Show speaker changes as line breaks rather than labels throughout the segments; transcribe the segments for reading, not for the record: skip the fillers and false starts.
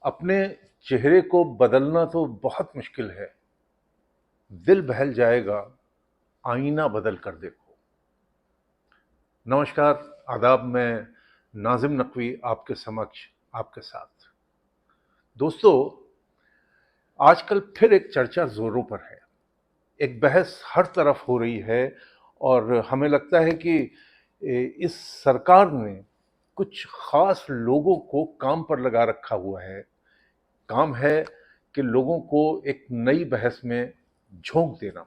अपने चेहरे को बदलना तो बहुत मुश्किल है। दिल बहल जाएगा, आईना बदल कर देखो। नमस्कार, आदाब। मैं नाजिम नकवी आपके समक्ष आपके साथ। दोस्तों, आजकल फिर एक चर्चा जोरों पर है। एक बहस हर तरफ हो रही है और हमें लगता है कि इस सरकार ने कुछ खास लोगों को काम पर लगा रखा हुआ है। काम है कि लोगों को एक नई बहस में झोंक देना।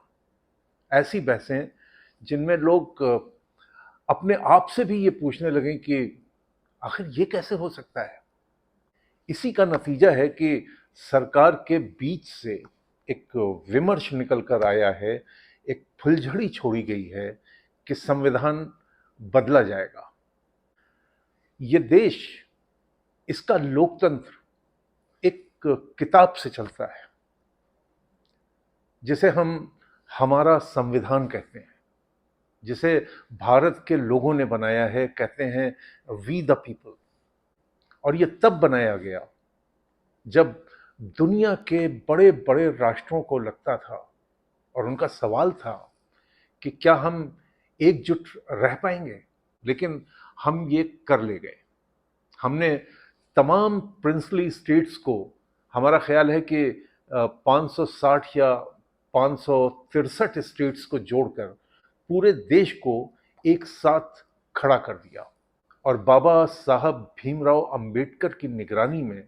ऐसी बहसें जिनमें लोग अपने आप से भी ये पूछने लगें कि आखिर ये कैसे हो सकता है। इसी का नतीजा है कि सरकार के बीच से एक विमर्श निकल कर आया है, एक फुलझड़ी छोड़ी गई है कि संविधान बदला जाएगा। ये देश, इसका लोकतंत्र एक किताब से चलता है जिसे हम हमारा संविधान कहते हैं, जिसे भारत के लोगों ने बनाया है। कहते हैं वी द पीपल। और ये तब बनाया गया जब दुनिया के बड़े बड़े राष्ट्रों को लगता था और उनका सवाल था कि क्या हम एकजुट रह पाएंगे। लेकिन हम ये कर ले गए। हमने तमाम प्रिंसली स्टेट्स को, हमारा ख्याल है कि 560 या 563 स्टेट्स को जोड़कर पूरे देश को एक साथ खड़ा कर दिया और बाबा साहब भीमराव अंबेडकर की निगरानी में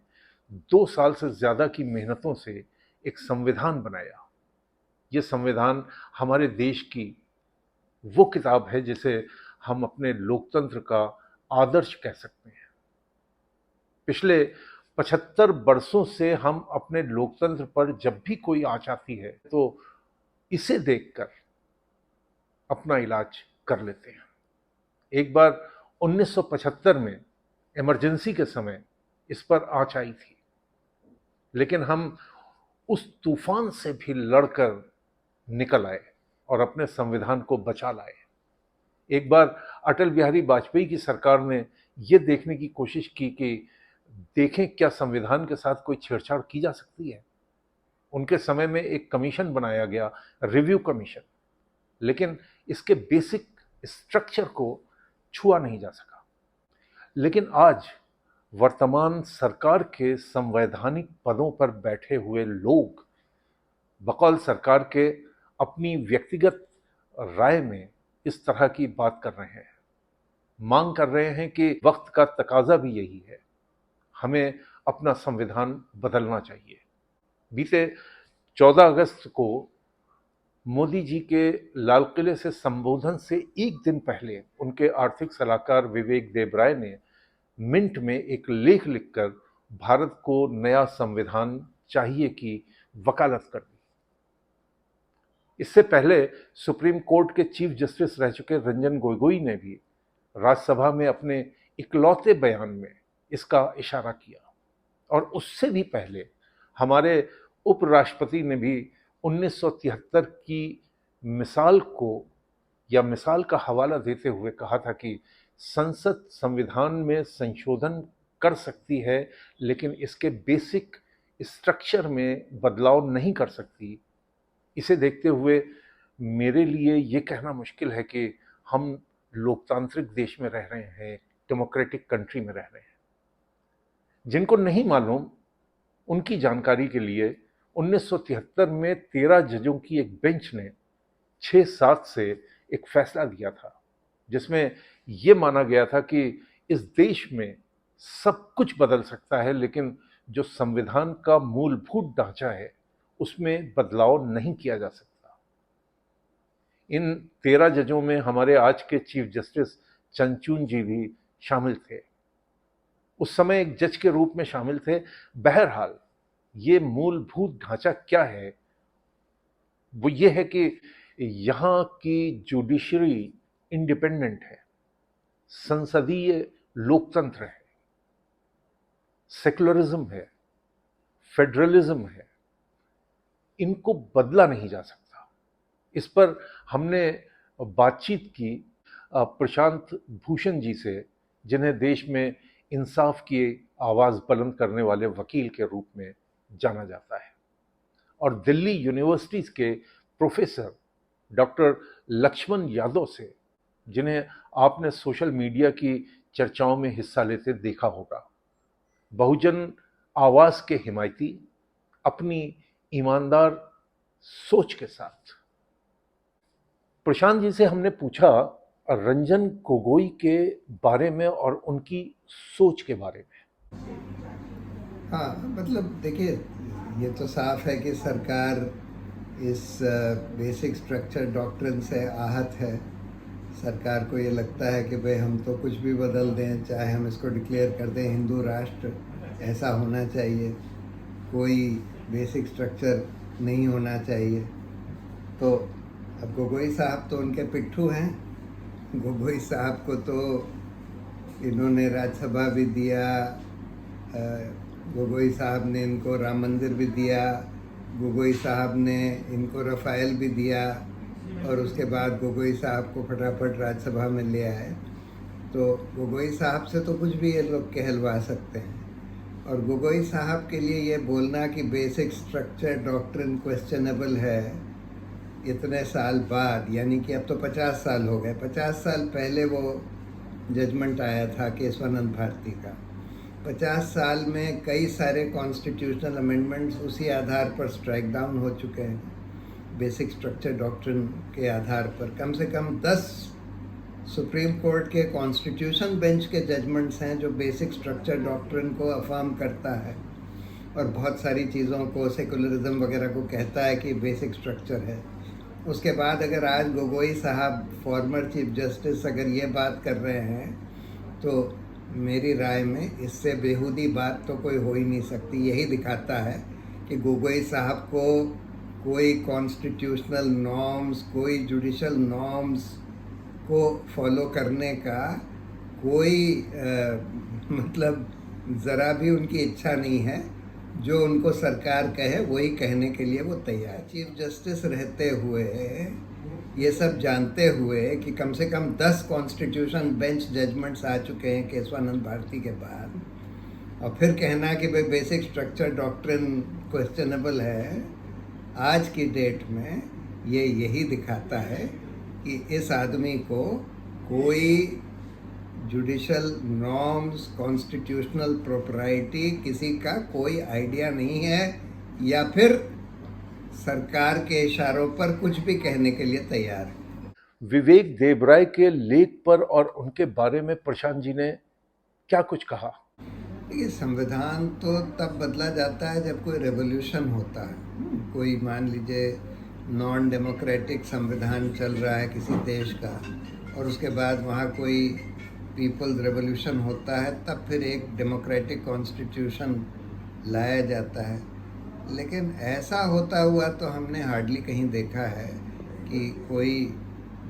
2 साल से ज्यादा की मेहनतों से एक संविधान बनाया। ये संविधान हमारे देश की वो किताब है जिसे हम अपने लोकतंत्र का आदर्श कह सकते हैं। पिछले 75 वर्षों से हम अपने लोकतंत्र पर जब भी कोई आँच आती है तो इसे देखकर अपना इलाज कर लेते हैं। एक बार 1975 में इमरजेंसी के समय इस पर आँच आई थी, लेकिन हम उस तूफान से भी लड़कर निकल आए और अपने संविधान को बचा लाए। एक बार अटल बिहारी वाजपेयी की सरकार ने यह देखने की कोशिश की कि देखें क्या संविधान के साथ कोई छेड़छाड़ की जा सकती है। उनके समय में एक कमीशन बनाया गया, रिव्यू कमीशन, लेकिन इसके बेसिक स्ट्रक्चर को छुआ नहीं जा सका। लेकिन आज वर्तमान सरकार के संवैधानिक पदों पर बैठे हुए लोग बकौल सरकार के अपनी व्यक्तिगत राय में इस तरह की बात कर रहे हैं। मांग कर रहे हैं कि वक्त का तकाजा भी यही है, हमें अपना संविधान बदलना चाहिए। बीते 14 अगस्त को मोदी जी के लाल किले से संबोधन से एक दिन पहले उनके आर्थिक सलाहकार विवेक देबराय ने मिंट में एक लेख लिखकर भारत को नया संविधान चाहिए की वकालत कर दी। इससे पहले सुप्रीम कोर्ट के चीफ जस्टिस रह चुके रंजन गोगोई ने भी राज्यसभा में अपने इकलौते बयान में इसका इशारा किया। और उससे भी पहले हमारे उपराष्ट्रपति ने भी 1973 की मिसाल को या मिसाल का हवाला देते हुए कहा था कि संसद संविधान में संशोधन कर सकती है, लेकिन इसके बेसिक स्ट्रक्चर में बदलाव नहीं कर सकती। इसे देखते हुए मेरे लिए ये कहना मुश्किल है कि हम लोकतांत्रिक देश में रह रहे हैं, डेमोक्रेटिक कंट्री में रह रहे हैं। जिनको नहीं मालूम, उनकी जानकारी के लिए 1973 में 13 जजों की एक बेंच ने 6-7 से एक फैसला दिया था जिसमें यह माना गया था कि इस देश में सब कुछ बदल सकता है, लेकिन जो संविधान का मूलभूत ढांचा है उसमें बदलाव नहीं किया जा सकता। इन 13 जजों में हमारे आज के चीफ जस्टिस चंद्रचूड़ जी भी शामिल थे। उस समय एक जज के रूप में शामिल थे। बहरहाल ये मूलभूत ढांचा क्या है? वो ये है कि यहाँ की जुडिशरी इंडिपेंडेंट है, संसदीय लोकतंत्र है, सेकुलरिज्म है, फेडरलिज्म है। इनको बदला नहीं जा सकता। इस पर हमने बातचीत की प्रशांत भूषण जी से, जिन्हें देश में इंसाफ की आवाज़ बुलंद करने वाले वकील के रूप में जाना जाता है। और दिल्ली यूनिवर्सिटीज़ के प्रोफेसर डॉक्टर लक्ष्मण यादव से, जिन्हें आपने सोशल मीडिया की चर्चाओं में हिस्सा लेते देखा होगा, बहुजन आवाज़ के हिमायती, अपनी ईमानदार सोच के साथ। प्रशांत जी से हमने पूछा रंजन गोगोई के बारे में और उनकी सोच के बारे में।
हाँ, मतलब देखिए, ये तो साफ है कि सरकार इस बेसिक स्ट्रक्चर डॉक्ट्रिन से आहत है। सरकार को ये लगता है कि भाई हम तो कुछ भी बदल दें, चाहे हम इसको डिक्लेयर कर दें हिंदू राष्ट्र, ऐसा होना चाहिए, कोई बेसिक स्ट्रक्चर नहीं होना चाहिए। तो अब गोगोई साहब तो उनके पिट्ठू हैं। गोगोई साहब को तो इन्होंने राज्यसभा भी दिया, गोगोई साहब ने इनको राम मंदिर भी दिया, गोगोई साहब ने इनको रफ़ाइल भी दिया, और उसके बाद गोगोई साहब को फटाफट राज्यसभा में ले आए। तो गोगोई साहब से तो कुछ भी ये लोग कहलवा सकते हैं। और गोगोई साहब के लिए ये बोलना कि बेसिक स्ट्रक्चर डॉक्ट्रिन क्वेश्चनेबल है इतने साल बाद, यानी कि अब तो 50 साल हो गए, 50 साल पहले वो जजमेंट आया था केशवानंद भारती का। 50 साल में कई सारे कॉन्स्टिट्यूशनल अमेंडमेंट्स उसी आधार पर स्ट्राइक डाउन हो चुके हैं, बेसिक स्ट्रक्चर डॉक्ट्रिन के आधार पर। कम से कम 10 सुप्रीम कोर्ट के कॉन्स्टिट्यूशन बेंच के जजमेंट्स हैं जो बेसिक स्ट्रक्चर डॉक्ट्रिन को अफर्म करता है, और बहुत सारी चीज़ों को, सेकुलरिज्म वगैरह को कहता है कि बेसिक स्ट्रक्चर है। उसके बाद अगर आज गोगोई साहब, फॉर्मर चीफ जस्टिस, अगर ये बात कर रहे हैं, तो मेरी राय में इससे बेहूदी बात तो कोई हो ही नहीं सकती। यही दिखाता है कि गोगोई साहब को कोई कॉन्स्टिट्यूशनल नॉर्म्स, कोई जुडिशल नॉर्म्स को फॉलो करने का कोई मतलब ज़रा भी उनकी इच्छा नहीं है। जो उनको सरकार कहे वही कहने के लिए वो तैयार। चीफ जस्टिस रहते हुए, ये सब जानते हुए कि कम से कम 10 कॉन्स्टिट्यूशन बेंच जजमेंट्स आ चुके हैं केशवानंद भारती के बाद, और फिर कहना कि भाई बेसिक स्ट्रक्चर डॉक्ट्रिन क्वेश्चनेबल है, आज की डेट में ये यही दिखाता है कि इस आदमी को कोई जुडिशल नॉर्म्स, कॉन्स्टिट्यूशनल प्रोपराइटी, किसी का कोई आइडिया नहीं है, या फिर सरकार के इशारों पर कुछ भी कहने के लिए तैयार है।
विवेक देबराय के लेख पर और उनके बारे में प्रशांत जी ने क्या कुछ कहा?
देखिए, संविधान तो तब बदला जाता है जब कोई रेवोल्यूशन होता है। कोई मान लीजिए नॉन डेमोक्रेटिक संविधान चल रहा है किसी देश का, और उसके बाद वहाँ कोई पीपल्स रेवोल्यूशन होता है, तब फिर एक डेमोक्रेटिक कॉन्स्टिट्यूशन लाया जाता है। लेकिन ऐसा होता हुआ तो हमने हार्डली कहीं देखा है कि कोई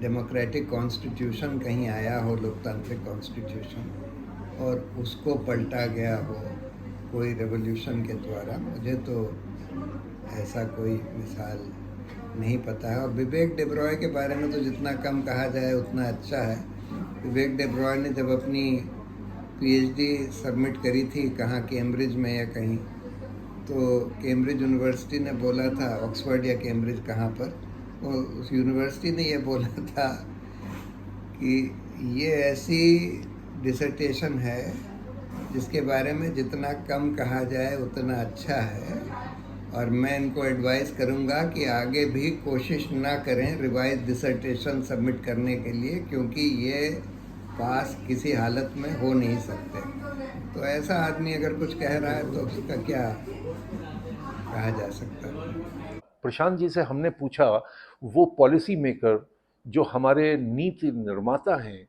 डेमोक्रेटिक कॉन्स्टिट्यूशन कहीं आया हो, लोकतांत्रिक कॉन्स्टिट्यूशन, और उसको पलटा गया हो कोई रेवोल्यूशन के द्वारा। मुझे तो ऐसा कोई मिसाल नहीं पता है। और विवेक देबरॉय के बारे में तो जितना कम कहा जाए उतना अच्छा है। विवेक देबरॉय ने जब अपनी पीएचडी सबमिट करी थी, कहाँ, कैम्ब्रिज में या कहीं, तो कैम्ब्रिज यूनिवर्सिटी ने बोला था, ऑक्सफोर्ड या कैम्ब्रिज कहाँ पर, वो उस यूनिवर्सिटी ने ये बोला था कि ये ऐसी डिसर्टेशन है जिसके बारे में जितना कम कहा जाए उतना अच्छा है, और मैं इनको एडवाइस करूंगा कि आगे भी कोशिश ना करें रिवाइज डिसर्टेशन सबमिट करने के लिए, क्योंकि ये पास किसी हालत में हो नहीं सकते। तो ऐसा आदमी अगर कुछ कह रहा है तो उसका क्या कहा जा सकता है।
प्रशांत जी से हमने पूछा वो पॉलिसी मेकर जो हमारे नीति निर्माता हैं,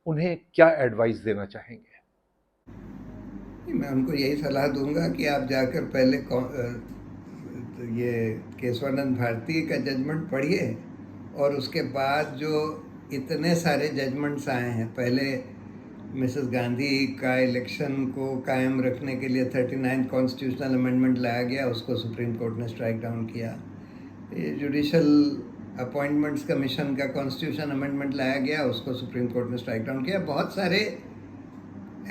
उन्हें क्या एडवाइस देना चाहेंगे?
मैं उनको यही सलाह दूंगा कि आप जाकर पहले ये केशवानंद भारती का जजमेंट पढ़िए, और उसके बाद जो इतने सारे जजमेंट्स आए हैं, पहले मिसेस गांधी का इलेक्शन को कायम रखने के लिए 39 कॉन्स्टिट्यूशनल अमेंडमेंट लाया गया, उसको सुप्रीम कोर्ट ने स्ट्राइक डाउन किया। ये जुडिशल अपॉइंटमेंट्स कमीशन का कॉन्स्टिट्यूशन अमेंडमेंट लाया गया, उसको सुप्रीम कोर्ट ने स्ट्राइक डाउन किया। बहुत सारे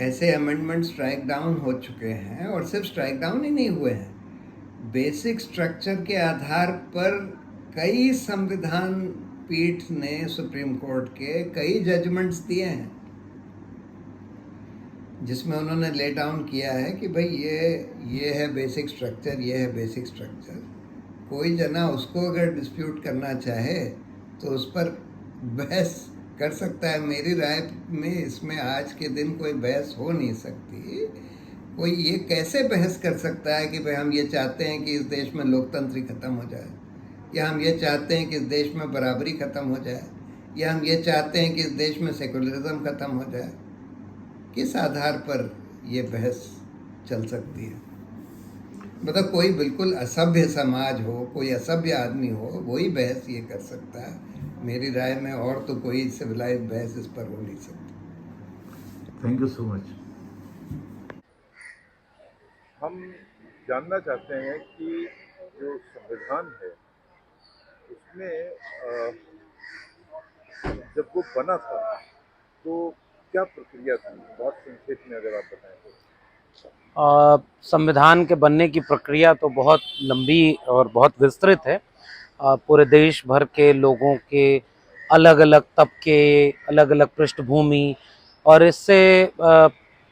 ऐसे अमेंडमेंट स्ट्राइक डाउन हो चुके हैं, और सिर्फ स्ट्राइक डाउन ही नहीं हुए हैं, बेसिक स्ट्रक्चर के आधार पर कई संविधान पीठ ने सुप्रीम कोर्ट के कई जजमेंट्स दिए हैं जिसमें उन्होंने ले डाउन किया है कि भाई ये है बेसिक स्ट्रक्चर, ये है बेसिक स्ट्रक्चर। कोई जना उसको अगर डिस्प्यूट करना चाहे तो उस पर बहस कर सकता है। मेरी राय में इसमें आज के दिन कोई बहस हो नहीं सकती। कोई ये कैसे बहस कर सकता है कि भाई हम ये चाहते हैं कि इस देश में लोकतंत्र खत्म हो जाए, या हम ये चाहते हैं कि इस देश में बराबरी खत्म हो जाए, या हम ये चाहते हैं कि इस देश में सेकुलरिज्म खत्म हो जाए। किस आधार पर ये बहस चल सकती है? मतलब कोई बिल्कुल असभ्य समाज हो, कोई असभ्य आदमी हो, वही बहस ये कर सकता है मेरी राय में, और तो कोई सिविलाइज बहस इस पर हो नहीं सकती।
Thank you so much. हम जानना चाहते हैं कि जो संविधान है उसमें जब वो बना था तो क्या प्रक्रिया थी, बहुत संक्षेप में अगर आप बताएं तो।
संविधान के बनने की प्रक्रिया तो बहुत लंबी और बहुत विस्तृत है। पूरे देश भर के लोगों के अलग अलग तबके, अलग अलग पृष्ठभूमि, और इससे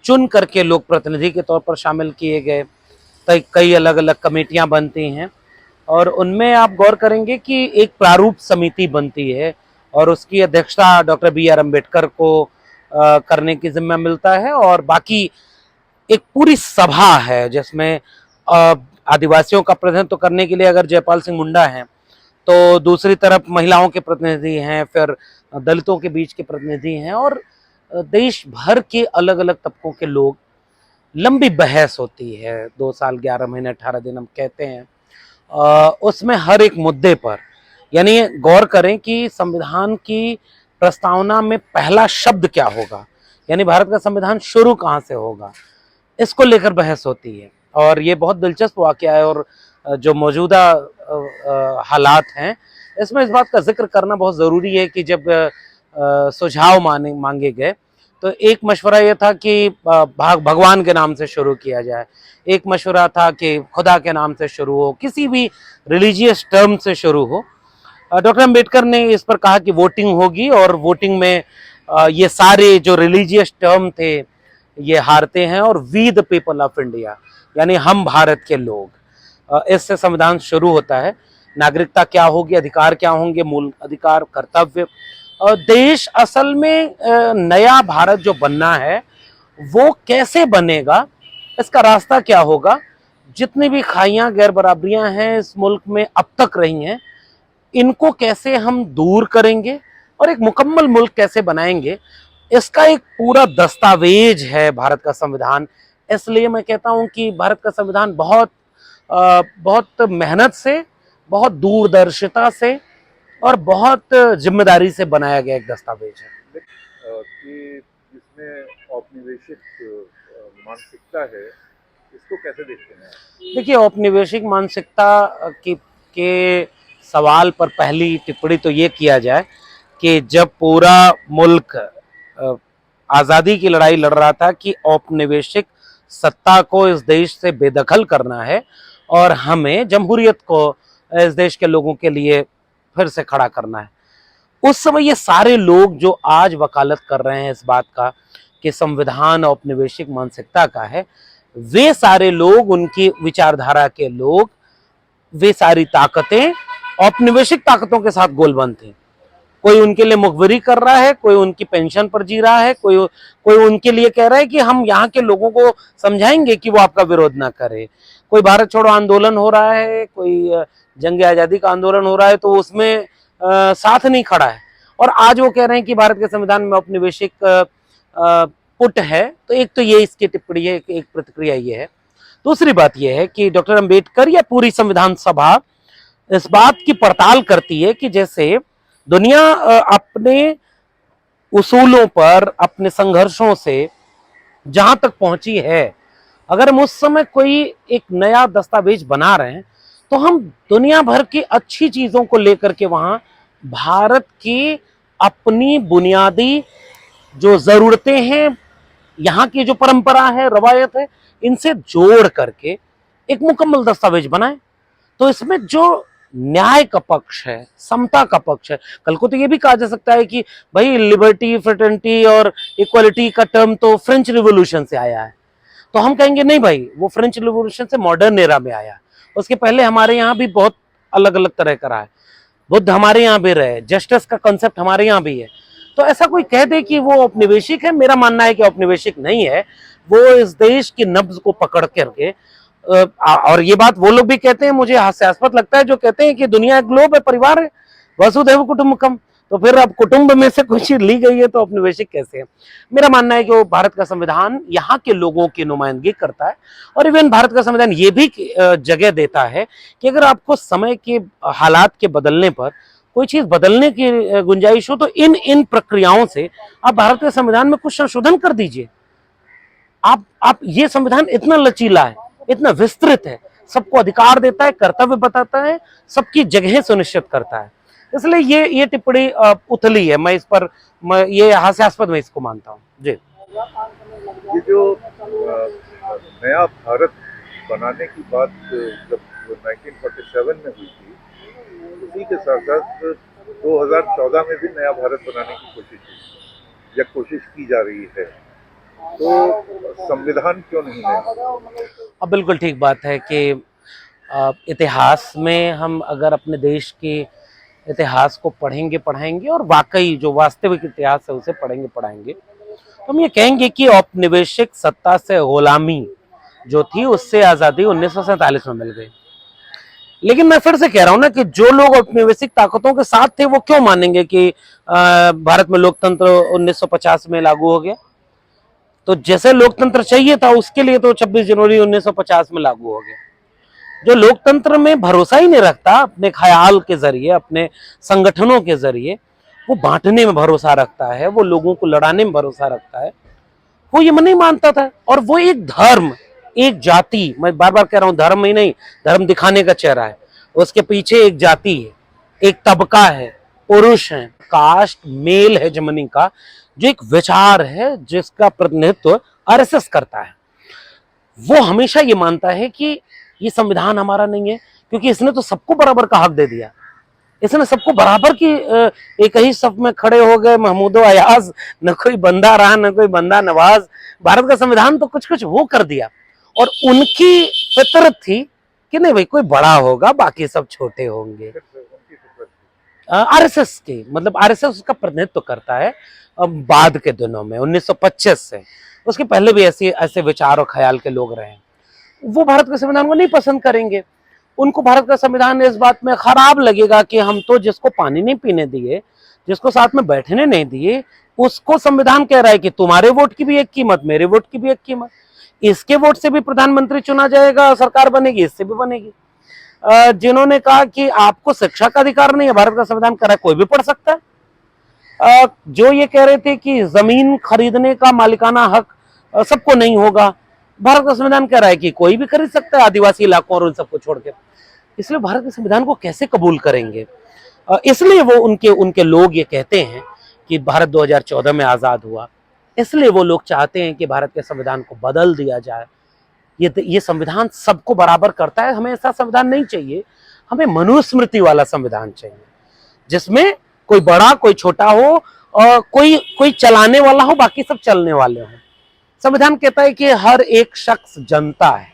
चुन करके लोग प्रतिनिधि के तौर पर शामिल किए गए। कई अलग अलग कमेटियां बनती हैं, और उनमें आप गौर करेंगे कि एक प्रारूप समिति बनती है, और उसकी अध्यक्षता डॉक्टर BR अम्बेडकर को करने की जिम्मा मिलता है। और बाकी एक पूरी सभा है जिसमें आदिवासियों का प्रतिनिधित्व करने के लिए अगर जयपाल सिंह मुंडा हैं, तो दूसरी तरफ महिलाओं के प्रतिनिधि हैं, फिर दलितों के बीच के प्रतिनिधि हैं, और देश भर के अलग अलग तबकों के लोग। लंबी बहस होती है, 2 साल 11 महीने 18 दिन हम कहते हैं। उसमें हर एक मुद्दे पर, यानी गौर करें कि संविधान की प्रस्तावना में पहला शब्द क्या होगा, यानी भारत का संविधान शुरू कहाँ से होगा, इसको लेकर बहस होती है। और ये बहुत दिलचस्प वाकया है, और जो मौजूदा हालात हैं इसमें इस बात का जिक्र करना बहुत ज़रूरी है कि जब सुझाव मांगे गए तो एक मशवरा ये था कि भगवान के नाम से शुरू किया जाए, एक मशवरा था कि खुदा के नाम से शुरू हो, किसी भी रिलीजियस टर्म से शुरू हो। डॉक्टर अम्बेडकर ने इस पर कहा कि वोटिंग होगी, और वोटिंग में ये सारे जो रिलीजियस टर्म थे ये हारते हैं, और we the people of India, यानी हम भारत के लोग। इससे संविधान शुरू होता है। नागरिकता क्या होगी, अधिकार क्या होंगे, मूल अधिकार, कर्तव्य। देश असल में नया भारत जो बनना है वो कैसे बनेगा, इसका रास्ता क्या होगा, जितनी भी खाइयां गैर बराबरियां हैं इस मुल्क में अब तक रही हैं, इनको कैसे हम दूर करेंगे और एक मुकम्मल मुल्क कैसे बनाएंगे, इसका एक पूरा दस्तावेज है भारत का संविधान। इसलिए मैं कहता हूं कि भारत का संविधान बहुत मेहनत से, बहुत दूरदर्शिता से और बहुत जिम्मेदारी से बनाया गया एक दस्तावेज है।
कि जिसमें औपनिवेशिक मानसिकता है, इसको कैसे देखते हैं आप?
देखिए, औपनिवेशिक मानसिकता के सवाल पर पहली टिप्पणी तो ये किया जाए कि जब पूरा मुल्क आज़ादी की लड़ाई लड़ रहा था कि औपनिवेशिक सत्ता को इस देश से बेदखल करना है और हमें जमहूरियत को इस देश के लोगों के लिए फिर से खड़ा करना है, उस समय ये सारे लोग जो आज वकालत कर रहे हैं इस बात का कि संविधान औपनिवेशिक मानसिकता का है, वे सारे लोग, उनकी विचारधारा के लोग, वे सारी ताकतें औपनिवेशिक ताकतों के साथ गोलबंद थे। कोई उनके लिए मुखबिरी कर रहा है, कोई उनकी पेंशन पर जी रहा है, कोई उनके लिए कह रहा है कि हम यहाँ के लोगों को समझाएंगे कि वो आपका विरोध ना करे। कोई भारत छोड़ो आंदोलन हो रहा है, कोई जंग आज़ादी का आंदोलन हो रहा है, तो उसमें साथ नहीं खड़ा है। और आज वो कह रहे हैं कि भारत के संविधान में औपनिवेशिक पुट है। तो एक तो ये इसकी टिप्पणी है, एक प्रतिक्रिया ये है। दूसरी बात यह है कि डॉक्टर अम्बेडकर या पूरी संविधान सभा इस बात की पड़ताल करती है कि जैसे दुनिया अपने उसूलों पर, अपने संघर्षों से जहां तक पहुंची है, अगर हम उस समय कोई एक नया दस्तावेज बना रहे हैं तो हम दुनिया भर की अच्छी चीजों को लेकर के वहां भारत की अपनी बुनियादी जो जरूरतें हैं यहाँ की जो परंपरा है, रवायत है, इनसे जोड़ करके एक मुकम्मल दस्तावेज बनाए। तो इसमें जो न्याय का पक्ष है, समता का पक्ष है, कल को तो ये भी कहा जा सकता है कि भाई लिबर्टी, फ्रेटर्निटी और इक्वालिटी का टर्म तो फ्रेंच रिवॉल्यूशन से आया है। तो हम कहेंगे नहीं भाई, वो फ्रेंच रिवॉल्यूशन से मॉडर्न एरा में आया। उसके पहले हमारे यहाँ भी बहुत अलग अलग तरह का रहा है। बुद्ध हमारे यहाँ भी रहे, जस्टिस का कंसेप्ट हमारे यहाँ भी है। तो ऐसा कोई कह दे कि वो औपनिवेशिक है, मेरा मानना है कि औपनिवेशिक नहीं है। वो इस देश की नब्ज को पकड़ करके और ये बात वो लोग भी कहते हैं, मुझे हास्यास्पद लगता है जो कहते हैं कि दुनिया एक ग्लोब है, परिवार है, वसुधैव कुटुंबकम। तो फिर अब कुटुंब में से कुछ चीज ली गई है तो औपनिवेशिक कैसे है? मेरा मानना है कि वो भारत का संविधान यहाँ के लोगों की नुमाइंदगी करता है। और इवन भारत का संविधान ये भी जगह देता है कि अगर आपको समय के हालात के बदलने पर कोई चीज बदलने की गुंजाइश हो तो इन इन प्रक्रियाओं से आप भारत के संविधान में कुछ संशोधन कर दीजिए। आप ये संविधान इतना लचीला है, इतना विस्तृत है, सबको अधिकार देता है, कर्तव्य बताता है, सबकी जगह सुनिश्चित करता है। इसलिए ये टिप्पणी उथली है। मैं इस पर ये हास्यास्पद मैं इसको मानता हूँ जी।
ये जो नया भारत बनाने की बात जब 1947 में हुई थी, उसी के साथ साथ 2014 में भी नया भारत बनाने की कोशिश हुई या कोशिश की जा रही है। तो संविधान क्यों नहीं है?
अब बिल्कुल ठीक बात है कि इतिहास में हम अगर अपने देश के इतिहास को पढ़ेंगे पढ़ाएंगे और वाकई जो वास्तविक इतिहास है उसे पढ़ेंगे पढ़ाएंगे तो हम ये कहेंगे कि औपनिवेशिक सत्ता से गुलामी जो थी उससे आज़ादी 1947 में मिल गई। लेकिन मैं फिर से कह रहा हूं ना कि जो लोग औपनिवेशिक ताकतों के साथ थे वो क्यों मानेंगे कि भारत में लोकतंत्र 1950 में लागू हो गया? तो जैसे लोकतंत्र चाहिए था उसके लिए तो 26 जनवरी 1950 में लागू हो गया। जो लोकतंत्र में भरोसा ही नहीं रखता, अपने ख्याल के जरिए, अपने संगठनों के जरिए वो बांटने में भरोसा रखता है, वो लोगों को लड़ाने में भरोसा रखता है, वो ये नहीं मानता था। और वो एक धर्म, एक जाति, मैं बार बार कह रहा हूं धर्म ही नहीं, धर्म दिखाने का चेहरा है, उसके पीछे एक जाति है, एक तबका है, पुरुष है, कास्ट मेल हेजेमनी का जो एक विचार है जिसका प्रतिनिधित्व आरएसएस करता है। वो हमेशा ये मानता है कि ये संविधान हमारा नहीं है, क्योंकि इसने तो सबको बराबर का हक दे दिया। इसने सबको बराबर की एक ही सफ में खड़े हो गए, महमूदो अयाज, न कोई बंदा रहा न कोई बंदा नवाज। भारत का संविधान तो कुछ कुछ वो कर दिया। और उनकी फितरत थी कि नहीं भाई, कोई बड़ा होगा बाकी सब छोटे होंगे। आरएसएस के मतलब आरएसएस उसका प्रतिनिधित्व करता है बाद के दिनों में 1925 से। उसके पहले भी ऐसे विचार और ख्याल के लोग रहे। वो भारत के संविधान को नहीं पसंद करेंगे। उनको भारत का संविधान इस बात में खराब लगेगा कि हम तो जिसको पानी नहीं पीने दिए, जिसको साथ में बैठने नहीं दिए, उसको संविधान कह रहा है कि तुम्हारे वोट की भी एक कीमत, मेरे वोट की भी एक कीमत। इसके वोट से भी प्रधानमंत्री चुना जाएगा, सरकार बनेगी, इससे भी बनेगी। जिन्होंने कहा कि आपको शिक्षा का अधिकार नहीं है, भारत का संविधान कह रहा है कोई भी पढ़ सकता है। जो ये कह रहे थे कि जमीन खरीदने का मालिकाना हक सबको नहीं होगा, भारत का संविधान कह रहा है कि कोई भी खरीद सकता है, आदिवासी इलाकों और उन सबको छोड़ के। इसलिए भारत के संविधान को कैसे कबूल करेंगे? इसलिए वो उनके लोग ये कहते हैं कि भारत 2014 में आजाद हुआ। इसलिए वो लोग चाहते हैं कि भारत के संविधान को बदल दिया जाए। ये संविधान सबको बराबर करता है, हमें ऐसा संविधान नहीं चाहिए। हमें मनुस्मृति वाला संविधान चाहिए जिसमें कोई बड़ा कोई छोटा हो और कोई चलाने वाला हो, बाकी सब चलने वाले हो। संविधान कहता है कि हर एक शख्स जनता है,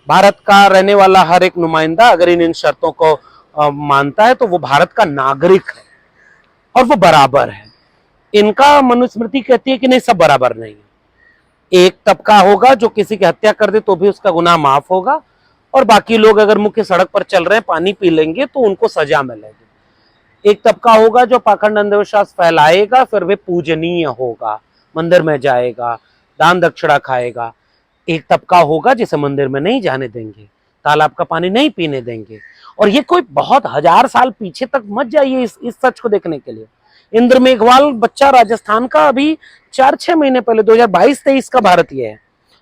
भारत का रहने वाला हर एक नुमाइंदा अगर इन शर्तों को मानता है तो वो भारत का नागरिक है और वो बराबर है। इनका मनुस्मृति कहती है कि नहीं, सब बराबर नहीं है। एक तबका होगा जो किसी की हत्या कर दे तो भी उसका गुनाह माफ होगा, और बाकी लोग अगर मुख्य सड़क पर चल रहे हैं पानी पी लेंगे तो उनको सजा मिलेगी। एक तबका होगा जो पाखंड अंधविश्वास फैलाएगा, फिर वे पूजनीय होगा, मंदिर में जाएगा, दान दक्षिणा खाएगा। एक तबका होगा जिसे मंदिर में नहीं जाने देंगे, तालाब का पानी नहीं पीने देंगे। और ये कोई बहुत हजार साल पीछे तक मत जाइए इस सच को देखने के लिए। इंद्र मेघवाल बच्चा राजस्थान का अभी 4-6 महीने पहले 2022-23 का भारत ये है।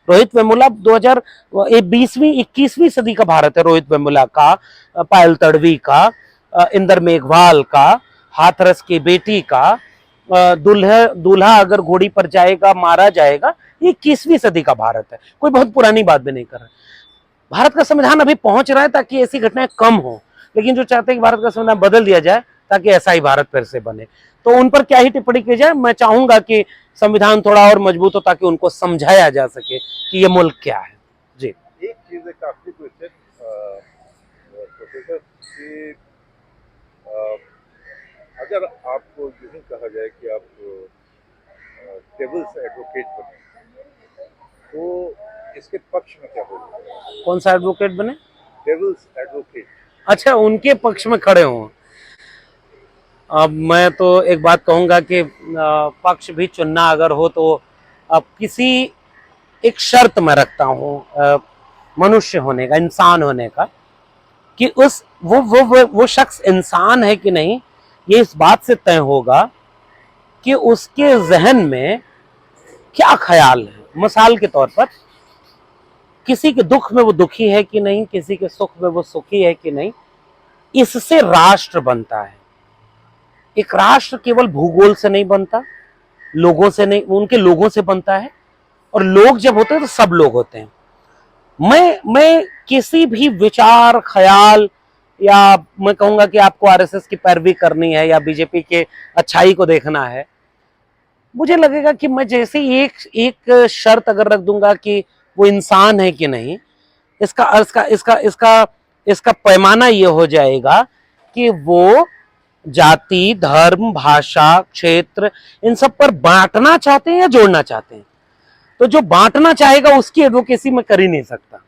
रोहित वेमुला 2020-21वीं सदी का भारत है। रोहित वेमुला का, पायल तड़वी का, इंद्र मेघवाल का, हाथरस की बेटी का, दूल्हा अगर घोड़ी पर जाएगा मारा जाएगा, ये 21वीं सदी का भारत है, कोई बहुत पुरानी बात भी नहीं कर रहा है। भारत का संविधान अभी पहुंच रहा है ताकि ऐसी घटनाएं कम हो, लेकिन जो चाहते हैं कि भारत का संविधान बदल दिया जाए ताकि ऐसा ही भारत फिर से बने, तो उन पर क्या ही टिप्पणी की जाए। मैं चाहूंगा कि संविधान थोड़ा और मजबूत हो ताकि उनको समझाया जा सके कि ये मुल्क क्या है। जी,
एक चीज, एक आखिरी क्वेश्चन प्रोफेसर, कि अगर आपको यूं कहा जाए कि आप डेविल्स एडवोकेट बने, तो इसके पक्ष में क्या बोलोगे?
कौन सा एडवोकेट बने?
Devil's advocate.
अच्छा, उनके पक्ष में खड़े हों। अब मैं तो एक बात कहूंगा कि पक्ष भी चुनना अगर हो तो अब किसी एक शर्त मैं रखता हूँ मनुष्य होने का, इंसान होने का, कि उस वो शख्स इंसान है कि नहीं, ये इस बात से तय होगा कि उसके जहन में क्या ख्याल है। मिसाल के तौर पर किसी के दुख में वो दुखी है कि नहीं, किसी के सुख में वो सुखी है कि नहीं, इससे राष्ट्र बनता है। एक राष्ट्र केवल भूगोल से नहीं बनता, लोगों से नहीं, उनके लोगों से बनता है, और लोग जब होते हैं तो सब लोग होते हैं। मैं किसी भी विचार, ख्याल, या मैं कहूंगा कि आपको आरएसएस की पैरवी करनी है या बीजेपी के अच्छाई को देखना है, मुझे लगेगा कि मैं जैसे एक शर्त अगर रख दूंगा कि वो इंसान है कि नहीं, इसका इसका इसका इसका इसका पैमाना ये हो जाएगा कि वो जाति, धर्म, भाषा, क्षेत्र, इन सब पर बांटना चाहते हैं या जोड़ना चाहते हैं। तो जो बांटना चाहेगा उसकी एडवोकेसी मैं कर ही नहीं सकता,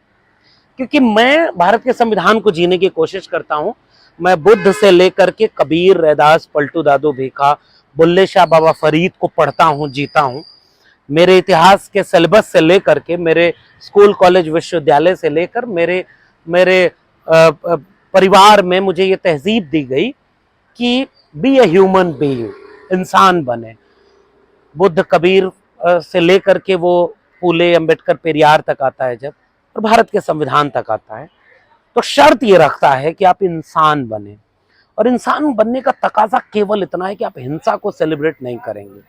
क्योंकि मैं भारत के संविधान को जीने की कोशिश करता हूं। मैं बुद्ध से लेकर के कबीर, रैदास, पलटू दादू भीखा, बुल्ले शाह, बाबा फरीद को पढ़ता हूं, जीता हूं। मेरे इतिहास के सिलेबस से लेकर के, मेरे स्कूल, कॉलेज, विश्वविद्यालय से लेकर मेरे मेरे परिवार में मुझे ये तहजीब दी गई कि बी ए ह्यूमन बीइंग, इंसान बने। बुद्ध, कबीर से लेकर के वो फूले, अंबेडकर, पेरियार तक आता है जब, और भारत के संविधान तक आता है, तो शर्त ये रखता है कि आप इंसान बने। और इंसान बनने का तकाजा केवल इतना है कि आप हिंसा को सेलिब्रेट नहीं करेंगे,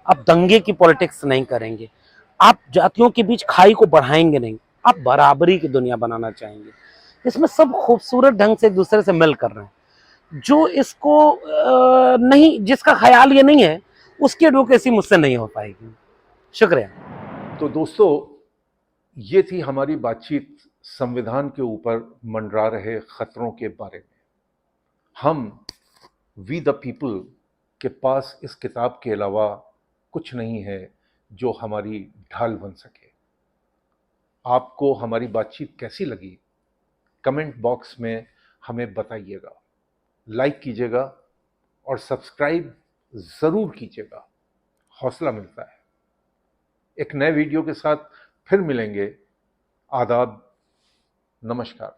आप दंगे की पॉलिटिक्स नहीं करेंगे, आप जातियों के बीच खाई को बढ़ाएंगे नहीं, आप बराबरी की दुनिया बनाना चाहेंगे। इसमें सब खूबसूरत ढंग से एक दूसरे से मिल कर रहे हैं। जो इसको नहीं, जिसका ख्याल ये नहीं है, उसकी एडवोकेसी मुझसे नहीं हो पाएगी। शुक्रिया।
तो दोस्तों, ये थी हमारी बातचीत संविधान के ऊपर मंडरा रहे खतरों के बारे में। हम वी द पीपल के पास इस किताब के अलावा कुछ नहीं है जो हमारी ढाल बन सके। आपको हमारी बातचीत कैसी लगी, कमेंट बॉक्स में हमें बताइएगा, लाइक कीजिएगा और सब्सक्राइब ज़रूर कीजिएगा, हौसला मिलता है। एक नए वीडियो के साथ फिर मिलेंगे। आदाब, नमस्कार।